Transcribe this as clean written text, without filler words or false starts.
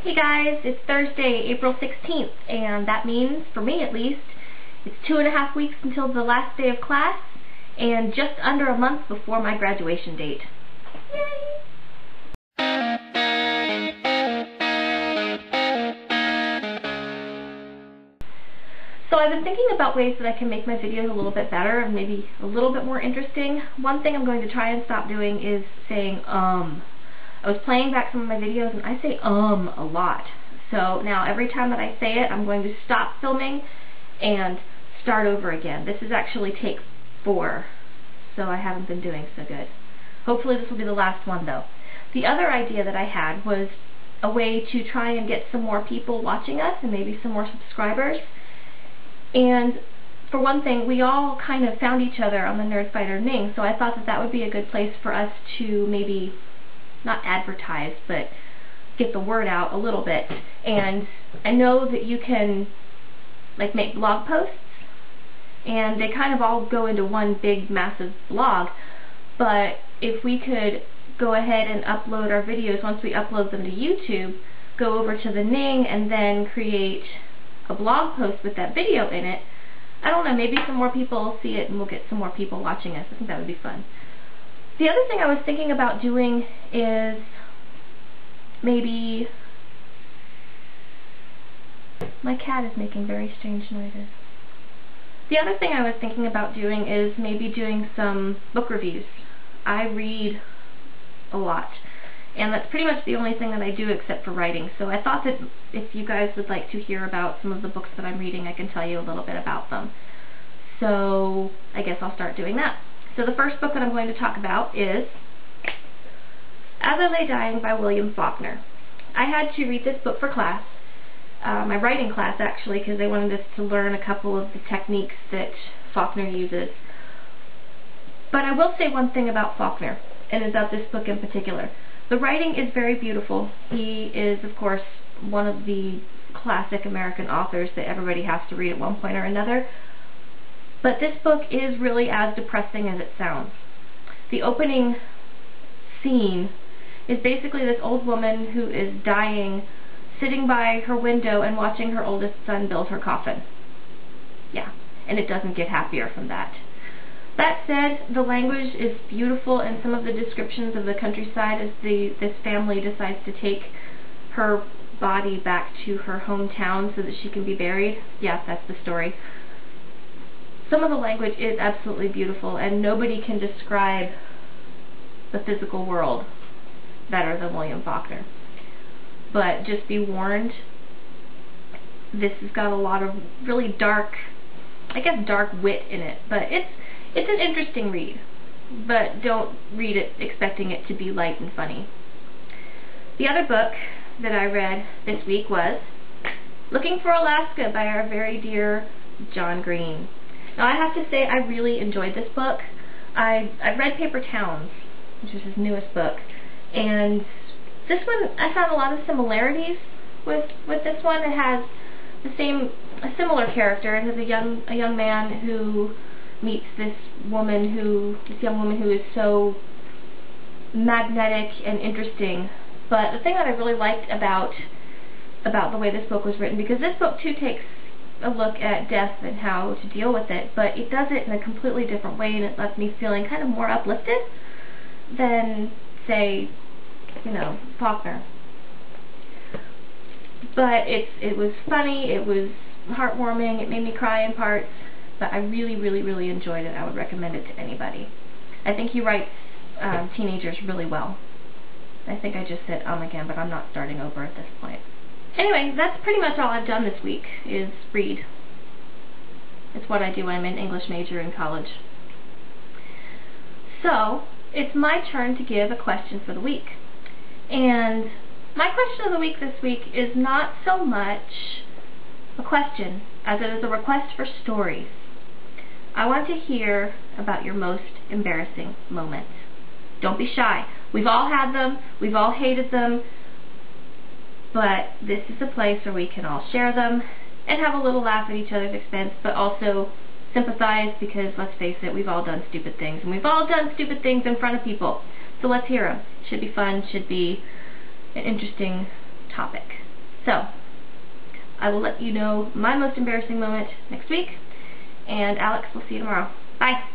Hey guys, it's Thursday, April 16th, and that means, for me at least, it's 2.5 weeks until the last day of class, and just under a month before my graduation date. Yay! So I've been thinking about ways that I can make my videos a little bit better and maybe a little bit more interesting. One thing I'm going to try and stop doing is saying I was playing back some of my videos and I say a lot. So now every time that I say it, I'm going to stop filming and start over again. This is actually take 4, so I haven't been doing so good. Hopefully this will be the last one though. The other idea that I had was a way to try and get some more people watching us and maybe some more subscribers. And for one thing, we all kind of found each other on the Nerdfighter Ning, so I thought that that would be a good place for us to maybe not advertise, but get the word out a little bit. And I know that you can like make blog posts, and they kind of all go into one big massive blog, but if we could go ahead and upload our videos once we upload them to YouTube, go over to the Ning and then create a blog post with that video in it, I don't know, maybe some more people will see it and we'll get some more people watching us. I think that would be fun. The other thing I was thinking about doing is maybe... My cat is making very strange noises. The other thing I was thinking about doing is maybe doing some book reviews. I read a lot, and that's pretty much the only thing that I do except for writing. So I thought that if you guys would like to hear about some of the books that I'm reading, I can tell you a little bit about them. So I guess I'll start doing that. So the first book that I'm going to talk about is As I Lay Dying by William Faulkner. I had to read this book for class, my writing class actually, because they wanted us to learn a couple of the techniques that Faulkner uses. But I will say one thing about Faulkner, and about this book in particular. The writing is very beautiful. He is, of course, one of the classic American authors that everybody has to read at one point or another. But this book is really as depressing as it sounds. The opening scene is basically this old woman who is dying, sitting by her window and watching her oldest son build her coffin. Yeah, and it doesn't get happier from that. That said, the language is beautiful, and some of the descriptions of the countryside as this family decides to take her body back to her hometown so that she can be buried. Yeah, that's the story. Some of the language is absolutely beautiful, and nobody can describe the physical world better than William Faulkner. But just be warned, this has got a lot of really dark, I guess dark wit in it, but it's an interesting read, but don't read it expecting it to be light and funny. The other book that I read this week was Looking for Alaska by our very dear John Green. Now I have to say I really enjoyed this book. I've read Paper Towns, which is his newest book, and this one I found a lot of similarities with this one. It has a similar character. It has a young man who meets this young woman who is so magnetic and interesting. But the thing that I really liked about the way this book was written, because this book too takes a look at death and how to deal with it, but it does it in a completely different way, and it left me feeling kind of more uplifted than, say, you know, Faulkner. But it was funny, it was heartwarming, it made me cry in parts, but I really, really, really enjoyed it. I would recommend it to anybody. I think he writes teenagers really well. I think I just said again, but I'm not starting over at this point. Anyway, that's pretty much all I've done this week, is read. It's what I do when I'm an English major in college. So, it's my turn to give a question for the week. And my question of the week this week is not so much a question as it is a request for stories. I want to hear about your most embarrassing moments. Don't be shy. We've all had them, we've all hated them, but this is a place where we can all share them and have a little laugh at each other's expense, but also sympathize, because let's face it, we've all done stupid things, and we've all done stupid things in front of people. So let's hear them. Should be fun, should be an interesting topic. So, I will let you know my most embarrassing moment next week, and Alex, we'll see you tomorrow. Bye!